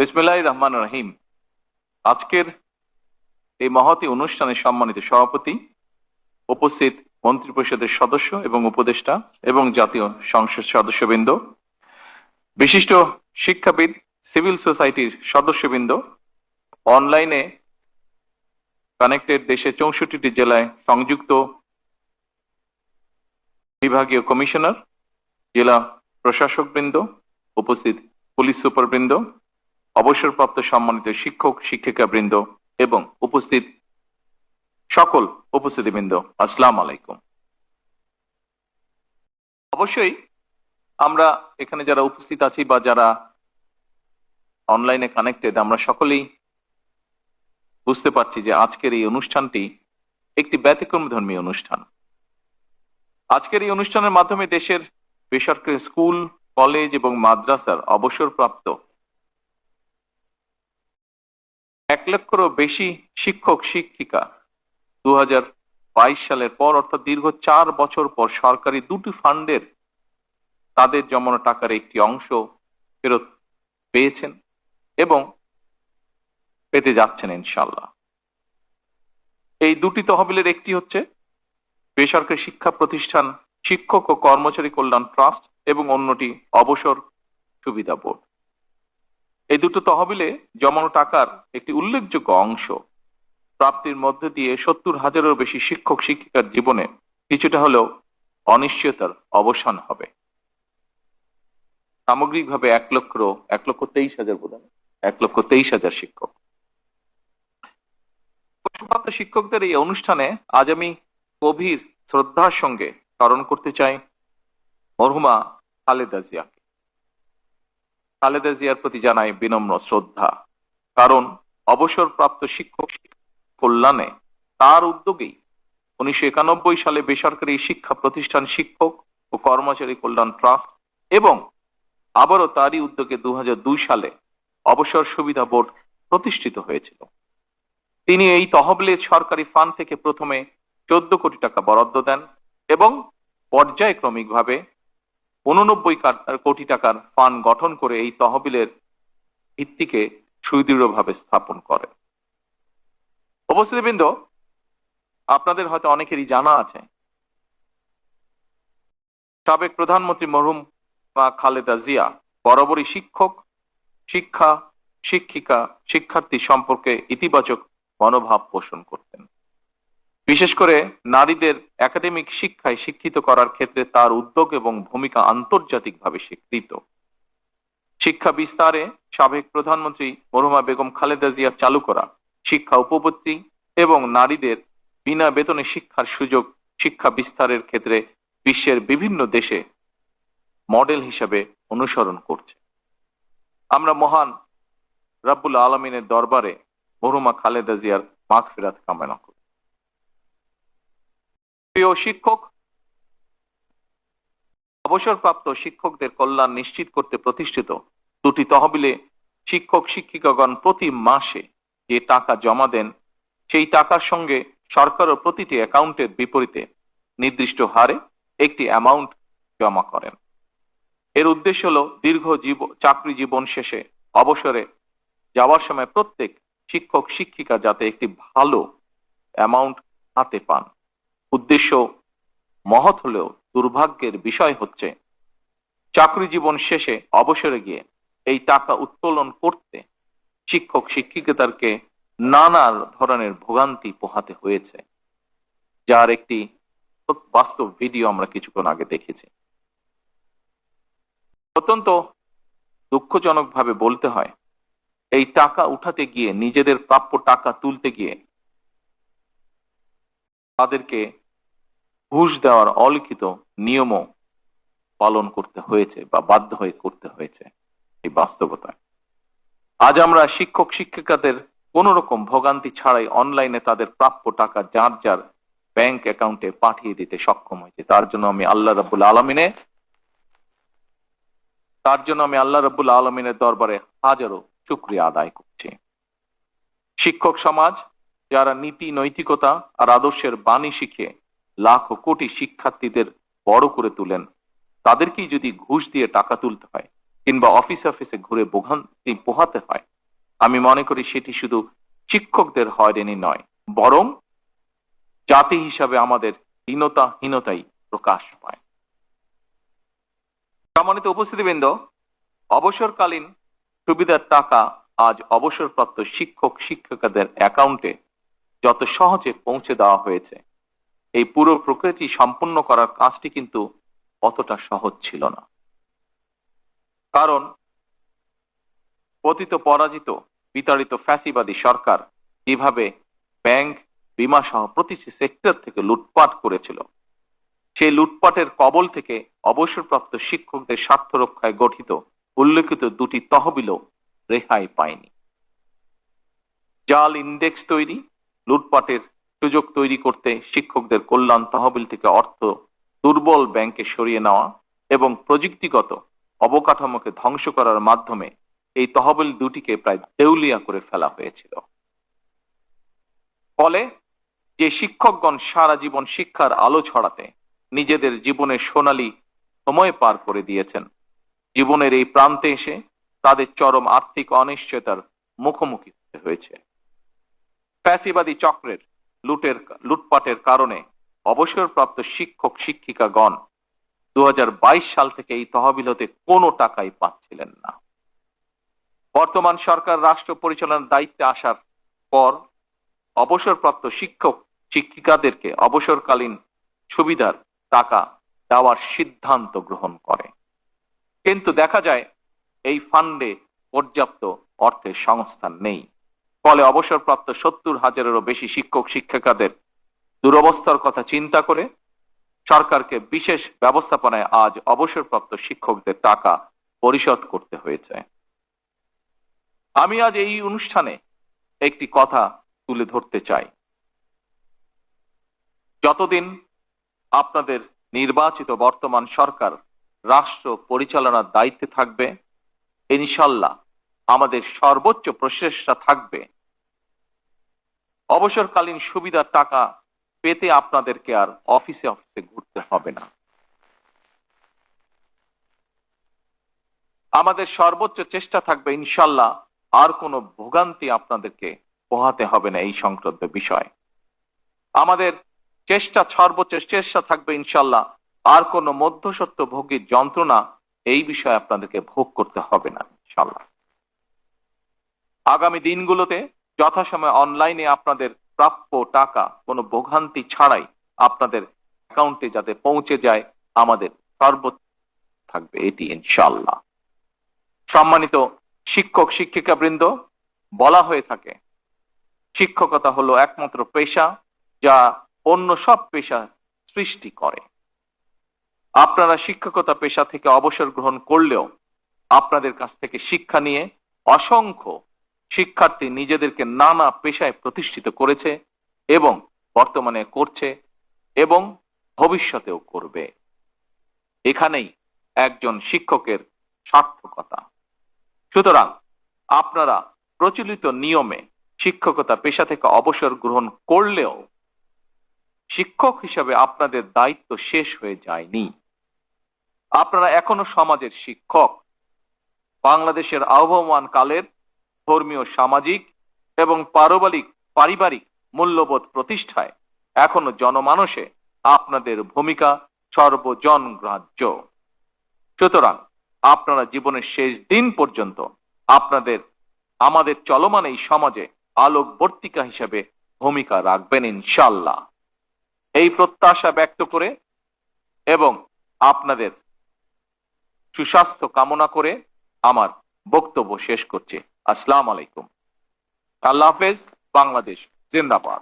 বিসমিল্লাহির রহমানির রহিম। আজকের এই মহতী অনুষ্ঠানে সম্মানিত সভাপতি, উপস্থিত মন্ত্রিপরিষদের সদস্য এবং উপদেষ্টা এবং জাতীয় সংসদ সদস্যবৃন্দ, বিশিষ্ট শিক্ষাবিদ, সিভিল সোসাইটির সদস্যবৃন্দ, অনলাইনে কানেক্টেড দেশের 64টি জেলায় সংযুক্ত বিভাগীয় কমিশনার, জেলা প্রশাসকবৃন্দ, উপস্থিত পুলিশ সুপারবৃন্দ, অবসরপ্রাপ্ত সম্মানিত শিক্ষক শিক্ষিকাবৃন্দ এবং উপস্থিত সকল উপস্থিতিবৃন্দ, আসসালামু আলাইকুম। অবশ্যই আমরা এখানে যারা উপস্থিত আছি বা যারা অনলাইনে কানেক্টেড, আমরা সকলেই বুঝতে পারছি যে আজকের এই অনুষ্ঠানটি একটি ব্যতিক্রমধর্মী অনুষ্ঠান। আজকের এই অনুষ্ঠানের মাধ্যমে দেশের বেসরকারি স্কুল, কলেজ এবং মাদ্রাসার অবসরপ্রাপ্ত 1 লক্ষেরও বেশি শিক্ষক শিক্ষিকা 2022 সালের পর, অর্থাৎ দীর্ঘ 4 বছর পর সরকারি দুটি ফান্ডের তাদের জমানো টাকার একটি অংশ ফেরত পেয়েছেন এবং পেতে যাচ্ছেন ইনশাআল্লাহ। এই দুটি তহবিলের একটি হচ্ছে বেসরকারি শিক্ষা প্রতিষ্ঠান শিক্ষক ও কর্মচারী কল্যাণ ট্রাস্ট এবং অন্যটি অবসর সুবিধা বোর্ড। এই দুটো তহবিলে জমানো টাকার একটি উল্লেখযোগ্য অংশ প্রাপ্তির মধ্যে দিয়ে 70,000-এরও বেশি শিক্ষক শিক্ষিকার জীবনে কিছুটা হলেও অনিশ্চয়তার অবসান হবে। সামগ্রিকভাবে 1,23,000 বোধ হয় 1,23,000 শিক্ষক। অবসরপ্রাপ্ত শিক্ষকদের এই অনুষ্ঠানে আজ আমি গভীর শ্রদ্ধার সঙ্গে স্মরণ করতে চাই মরহুমা খালেদা জিয়াকে। খালেদা জিয়ার প্রতি জানাই বিনম্র শ্রদ্ধা, কারণ অবসরপ্রাপ্ত শিক্ষক কল্যাণে তার উদ্যোগেই 1991 সালে বেসরকারি শিক্ষা প্রতিষ্ঠান শিক্ষক ও কর্মচারী কল্যাণ ট্রাস্ট এবং আবারও তারই উদ্যোগে 2002 সালে অবসর সুবিধা বোর্ড প্রতিষ্ঠিত হয়েছিল। তিনি এই তহবিলের সরকারি ফান্ড থেকে প্রথমে 14 কোটি টাকা বরাদ্দ দেন এবং পর্যায়ক্রমিকভাবে 89 কোটি টাকার ফান্ড গঠন করে এই তহবিলের ভিত্তিকে সুদৃঢ়ভাবে স্থাপন করে। উপস্থিতিবৃন্দ, আপনাদের হয়তো অনেকেরই জানা আছে সাবেক প্রধানমন্ত্রী মরহুমা খালেদা জিয়া বরাবরই শিক্ষক, শিক্ষা, শিক্ষিকা, শিক্ষার্থী সম্পর্কে ইতিবাচক মনোভাব পোষণ করতেন। বিশেষ করে নারীদের একাডেমিক শিক্ষায় শিক্ষিত করার ক্ষেত্রে তার উদ্যোগ এবং ভূমিকা আন্তর্জাতিকভাবে স্বীকৃত। শিক্ষা বিস্তারে সাবেক প্রধানমন্ত্রী মরহুমা বেগম খালেদা জিয়া চালু করা শিক্ষা উপবৃত্তি এবং নারীদের বিনা বেতনে শিক্ষার সুযোগ শিক্ষা বিস্তারের ক্ষেত্রে বিশ্বের বিভিন্ন দেশে মডেল হিসাবে অনুসরণ করছে। আমরা মহান রব্বুল আলামিনের দরবারে মরহুমা খালেদা জিয়ার মাগফিরাত কামনা করি। প্রিয় শিক্ষক, অবসরপ্রাপ্ত শিক্ষকদের কল্যাণ নিশ্চিত করতে প্রতিষ্ঠিত দুটি তহবিলে শিক্ষক শিক্ষিকাগণ প্রতি মাসে যে টাকা জমা দেন, সেই টাকার সঙ্গে সরকারও প্রতিটি অ্যাকাউন্টের বিপরীতে নির্দিষ্ট হারে একটি অ্যামাউন্ট জমা করেন। এর উদ্দেশ্য হলো দীর্ঘ চাকরি জীবন শেষে অবসরে যাওয়ার সময় প্রত্যেক শিক্ষক শিক্ষিকা যাতে একটি ভালো অ্যামাউন্ট হাতে পান। উদ্দেশ্য মহৎ হলেও দুর্ভাগ্যের বিষয় হচ্ছে চাকরি জীবন শেষে অবসরে গিয়ে এই টাকা উত্তোলন করতে শিক্ষক শিক্ষিকাদেরকে নানা ধরনের ভোগান্তি পোহাতে হয়েছে, যার একটি বাস্তব ভিডিও আমরা কিছুক্ষণ আগে দেখেছি। অত্যন্ত দুঃখজনক ভাবে বলতে হয়, এই টাকা উঠাতে গিয়ে, নিজেদের প্রাপ্য টাকা তুলতে গিয়ে তাদেরকে ঘুষ দেওয়ার অলিখিত নিয়মও পালন করতে হয়েছে বা বাধ্য হয়ে করতে হয়েছে। এই বাস্তবতায় আজ আমরা শিক্ষক শিক্ষিকাদের কোন রকম ভোগান্তি ছাড়াই অনলাইনে তাদের প্রাপ্য টাকা যার যার ব্যাংক অ্যাকাউন্টে পাঠিয়ে দিতে সক্ষম হয়েছে। তার জন্য আমি আল্লাহ রাব্বুল আলামিনের দরবারে হাজারো শুকরিয়া আদায় করছি। শিক্ষক সমাজ যারা নীতি নৈতিকতা আর আদর্শের বাণী শিখে লাখো কোটি শিক্ষার্থীদের বড় করে তুলেন, তাদেরকেই যদি ঘুষ দিয়ে টাকা তুলতে হয় কিংবা অফিসে ঘুরে ভোগান্তি পোহাতে হয়, আমি মনে করি সেটি শুধু শিক্ষকদের হয়রানি নয়, বরং জাতি হিসাবে আমাদের হীনতাই প্রকাশ পায়। সম্মানিত উপস্থিতিবৃন্দ, অবসরকালীন সুবিধার টাকা আজ অবসরপ্রাপ্ত শিক্ষক শিক্ষিকাদের অ্যাকাউন্টে যত সহজে পৌঁছে দেওয়া হয়েছে, এই পুরো প্রক্রিয়াটি সম্পূর্ণ করার কাজটি কিন্তু অতটা সহজ ছিল না। কারণ পতিত পরাজিত বিতাড়িত ফ্যাসিবাদী সরকার যেভাবে ব্যাংক, বীমা সহ প্রতিটি সেক্টর থেকে লুটপাট করেছিল, সেই লুটপাটের কবল থেকে অবসরপ্রাপ্ত শিক্ষকদের স্বার্থ রক্ষায় গঠিত উল্লেখিত দুটি তহবিলও রেহাই পায়নি। জাল ইন্ডেক্স তৈরি, লুটপাটের সুযোগ তৈরি করতে শিক্ষকদের কল্যাণ তহবিল থেকে অর্থ দুর্বল ব্যাংকে সরিয়ে নেওয়া এবং প্রযুক্তিগত অবকাঠামোকে ধ্বংস করার মাধ্যমে এই তহবিল দুটিকে প্রায় দেউলিয়া করে ফেলা হয়েছিল। ফলে যে শিক্ষকগণ সারা জীবন শিক্ষার আলো ছড়াতে নিজেদের জীবনের সোনালী সময় পার করে দিয়েছেন, জীবনের এই প্রান্তে এসে তাদের চরম আর্থিক অনিশ্চয়তার মুখোমুখি হতে হয়েছে। ফ্যাসিবাদী চক্রের লুটপাটের কারণে অবসরপ্রাপ্ত শিক্ষক শিক্ষিকাগণ 2022 সাল থেকে এই তহবিল হতে কোনো টাকাই পাচ্ছিলেন না। বর্তমান সরকার রাষ্ট্র পরিচালনার দায়িত্বে আসার পর অবসরপ্রাপ্ত শিক্ষক শিক্ষিকাদেরকে অবসরকালীন সুবিধার টাকা দেওয়ার সিদ্ধান্ত গ্রহণ করে, কিন্তু দেখা যায় এই ফান্ডে পর্যাপ্ত অর্থের সংস্থান নেই। ফলে অবসরপ্রাপ্ত 70,000-এরও বেশি শিক্ষক শিক্ষিকাদের দুরবস্থার কথা চিন্তা করে সরকারকে বিশেষ ব্যবস্থাপনায় আজ অবসরপ্রাপ্ত শিক্ষকদের টাকা পরিশোধ করতে হয়েছে। আমি আজ এই অনুষ্ঠানে একটি কথা তুলে ধরতে চাই। যতদিন আপনাদের নির্বাচিত বর্তমান সরকার রাষ্ট্র পরিচালনার দায়িত্বে থাকবে, ইনশাল্লাহ আমাদের সর্বোচ্চ প্রচেষ্টা থাকবে অবসরকালীন সুবিধার টাকা পেতে আপনাদেরকে আর অফিসে অফিসে ঘুরতে হবে না। আমাদের সর্বোচ্চ চেষ্টা থাকবে ইনশাল্লাহ আর কোনো ভোগান্তি আপনাদেরকে পোহাতে হবে না এই সংক্রান্ত বিষয়। আমাদের সর্বোচ্চ চেষ্টা থাকবে ইনশাল্লাহ আর কোনো মধ্যস্বত্ব ভোগীর যন্ত্রণা এই বিষয়ে আপনাদেরকে ভোগ করতে হবে না ইনশাল্লাহ। আগামী দিনগুলোতে যথাসময়ে অনলাইনে আপনাদের প্রাপ্য টাকা কোনো ভোগান্তি ছাড়াই আপনাদের অ্যাকাউন্টে যাতে পৌঁছে যায় আমাদের সর্বোচ্চ থাকবে এটি ইনশাল্লাহ। সম্মানিত শিক্ষক শিক্ষিকা বৃন্দ, বলা হয়ে থাকে শিক্ষকতা হলো একমাত্র পেশা যা অন্য সব পেশা সৃষ্টি করে। আপনারা শিক্ষকতা পেশা থেকে অবসর গ্রহণ করলেও আপনাদের কাছ থেকে শিক্ষা নিয়ে অসংখ্য শিক্ষার্থী নিজেদেরকে নানা পেশায় প্রতিষ্ঠিত করেছে এবং বর্তমানে করছে এবং ভবিষ্যতেও করবে। এখানেই একজন শিক্ষকের সার্থকতা। সুতরাং আপনারা প্রচলিত নিয়মে শিক্ষকতা পেশা থেকে অবসর গ্রহণ করলেও শিক্ষক হিসাবে আপনাদের দায়িত্ব শেষ হয়ে যায়নি। আপনারা এখনো সমাজের শিক্ষক। বাংলাদেশের আহ্বান কালের ধর্মীয়, সামাজিক এবং পারিবারিক মূল্যবোধ প্রতিষ্ঠায় এখনো জনমানসে আপনাদের ভূমিকা সর্বজনগ্রাহ্য। সুতরাং আপনারা জীবনের শেষ দিন পর্যন্ত আমাদের চলমান এই সমাজে আলোকবর্তিকা হিসেবে ভূমিকা রাখবেন ইনশাআল্লাহ। এই প্রত্যাশা ব্যক্ত করে এবং আপনাদের সুস্বাস্থ্য কামনা করে আমার বক্তব্য শেষ করছি। আসসালামু আলাইকুম। আল্লাহ হাফেজ। বাংলাদেশ জিন্দাবাদ।